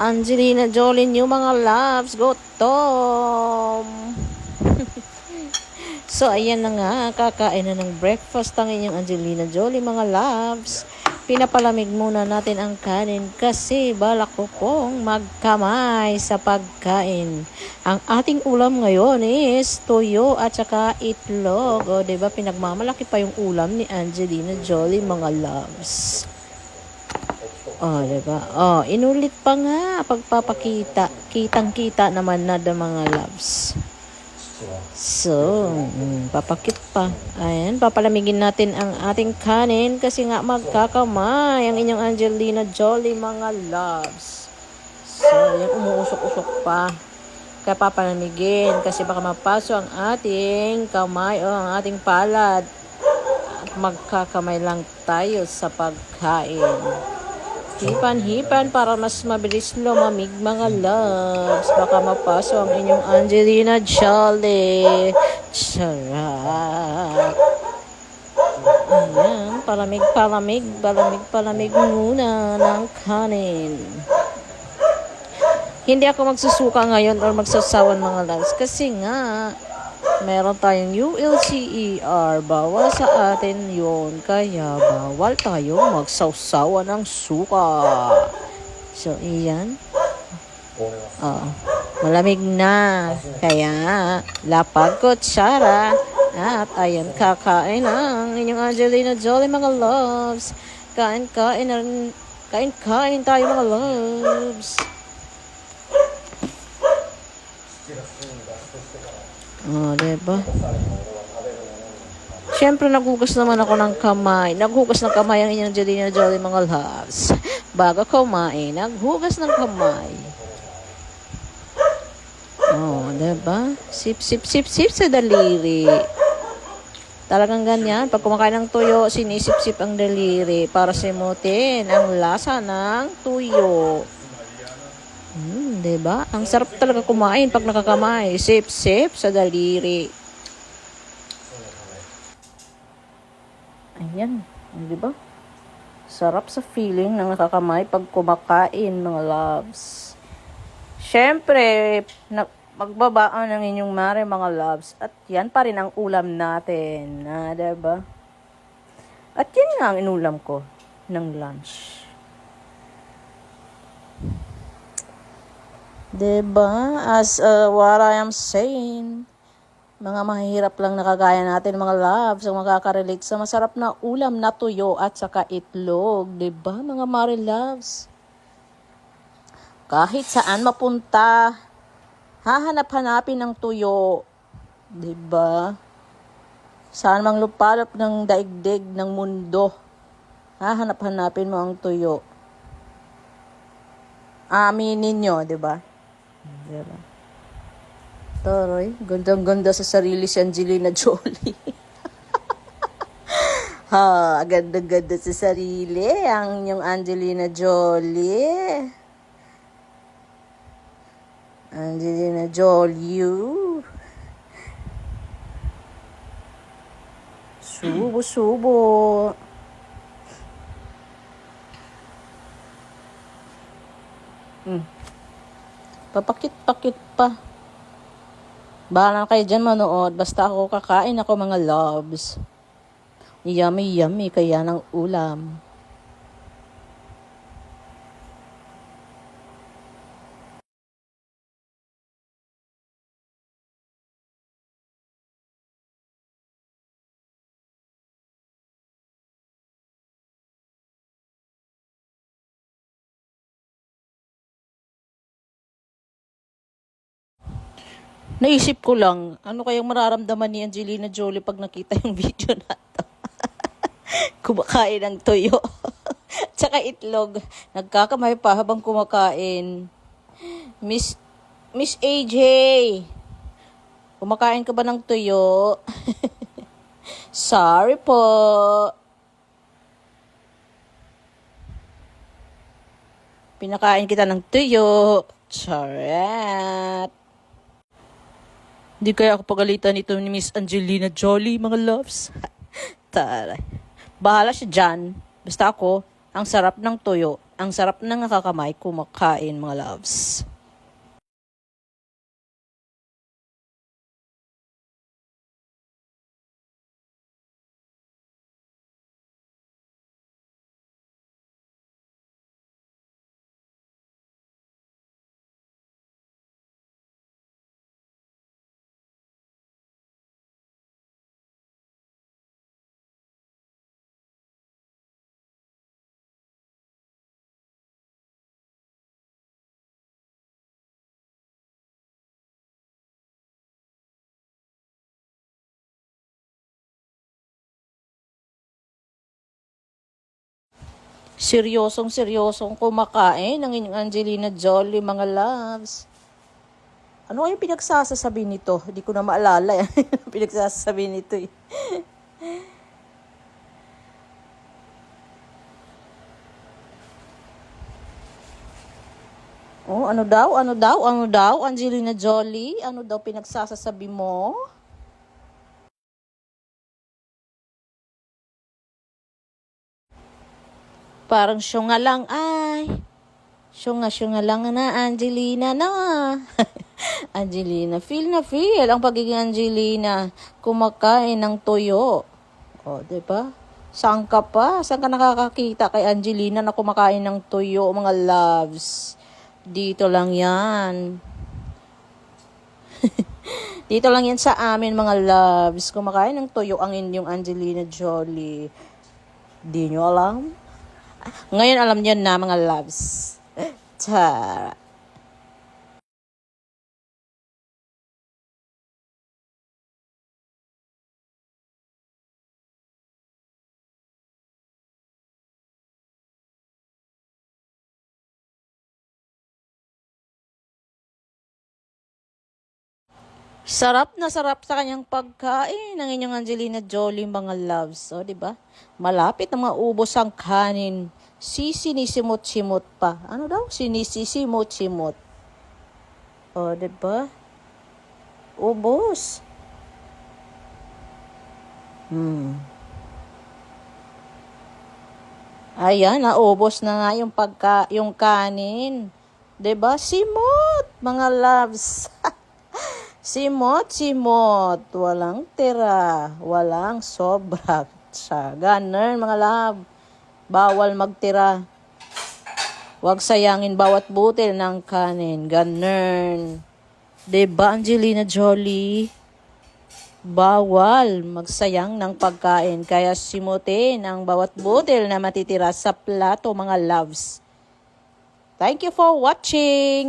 Angelina Jolie new mga loves, gutom. So, ayan na nga, kakain na ng breakfast ang inyong Angelina Jolie mga loves. Pinapalamig muna natin ang kanin kasi balak ko pong magkamay sa pagkain. Ang ating ulam ngayon is tuyo at saka itlog. O, diba, pinagmamalaki pa yung ulam ni Angelina Jolie mga loves. Oh, diba? Oh, inulit pa nga pagpapakita. Kitang-kita naman na the mga loves. So, papakit pa. Ayan, papalamigin natin ang ating kanin kasi nga magkakamay ang inyong Angelina Jolie mga loves. So, yan, umuusok-usok pa. Kaya papalamigin kasi baka mapaso ang ating kamay o ang ating palad. At magkakamay lang tayo sa pagkain. Hipan-hipan para mas mabilis lumamig mga loves. Baka mapaso ang inyong Angelina Jolie. Charot. Ayan, palamig muna ng kanin. Hindi ako magsusuka ngayon or magsasawan mga loves kasi nga meron tayong ULCER, bawal sa atin yon, kaya bawal tayo magsawsawa ng suka. So, iyan. Malamig na. Kaya, lapag kutsara. At ayan, kakain ang inyong Angelina Jolie mga loves. Kain tayo mga loves. Oh, diba? Siyempre, naghugas naman ako ng kamay. Naghugas ng kamay ang inyong Angelina Jolie mga loves. Bago kumain, naghugas ng kamay. Oh, diba? Sip sa daliri. Talagang ganyan. Pag kumakain ng tuyo, sinisip-sip ang daliri para simutin ang lasa ng tuyo. Diba? Ang sarap talaga kumain pag nakakamay. Sip-sip sa daliri. Ayan. Diba? Sarap sa feeling ng nakakamay pag kumakain, mga loves. Siyempre, magbabaan ng inyong mare, mga loves. At yan pa rin ang ulam natin. Diba? At yan nga ang inulam ko ng lunch. Diba? As what I am saying, mga mahihirap lang na kagaya natin mga loves ang makaka-relate sa masarap na ulam na tuyo at saka itlog. Diba mga mare loves? Kahit saan mapunta, hahanap-hanapin ng tuyo. Diba? Saan mang lupalop ng daigdig ng mundo, hahanap-hanapin mo ang tuyo. Aminin nyo, diba? Diba? Toroy, gandang-ganda sa sarili si Angelina Jolie. Gandang-ganda sa sarili ang yung Angelina Jolie. Angelina Jolie. Subo-subo. Papakit-pakit pa. Bahala kayo dyan manood. Basta ako kakain ako mga loves. Yummy kaya ng ulam. Naisip ko lang, ano kayang mararamdaman ni Angelina Jolie pag nakita yung video na to? Kumakain ng tuyo. Tsaka itlog. Nagkakamay pa habang kumakain. Miss AJ, kumakain ka ba ng tuyo? Sorry po. Pinakain kita ng tuyo. Charot. Hindi kaya ako pagalitan ito ni Miss Angelina Jolie, mga loves. Taray. Bahala siya dyan. Basta ako, ang sarap ng tuyo. Ang sarap na nakakamay kumakain, mga loves. Seryosong kumakain ng inyong Angelina Jolie, mga loves. Ano kayong pinagsasasabi nito? Hindi ko na maalala. Pinagsasabi nito eh. Oh, ano daw, Angelina Jolie? Ano daw pinagsasasabi mo? Parang syunga lang ay. Syunga lang na, Angelina na. Angelina, feel na feel ang pagiging Angelina. Kumakain ng tuyo. O, diba? Saan ka pa? Saan ka nakakakita kay Angelina na kumakain ng tuyo, mga loves? Dito lang yan. Dito lang yan sa amin, mga loves. Kumakain ng tuyo ang inyong Angelina Jolie. Di nyo alam? Ngayon alam nyo na, mga loves. Tara. Sarap na sarap sa kanyang pagkain ng inyong Angelina Jolie, mga loves. O, diba? Malapit na maubos ang kanin. Sinisisimot-simot pa. Ano daw? Sinisisimot-simot. O, diba? Ubos. Ayan, naubos na nga yung kanin. 'Di ba? Simot, mga loves. Simot. Walang tira. Walang sobra. Ganun, mga love. Bawal magtira. Huwag sayangin bawat butil ng kanin. Ganun. 'Di ba, Angelina Jolie? Bawal magsayang ng pagkain, kaya simutin ang bawat butil na matitira sa plato, mga loves. Thank you for watching!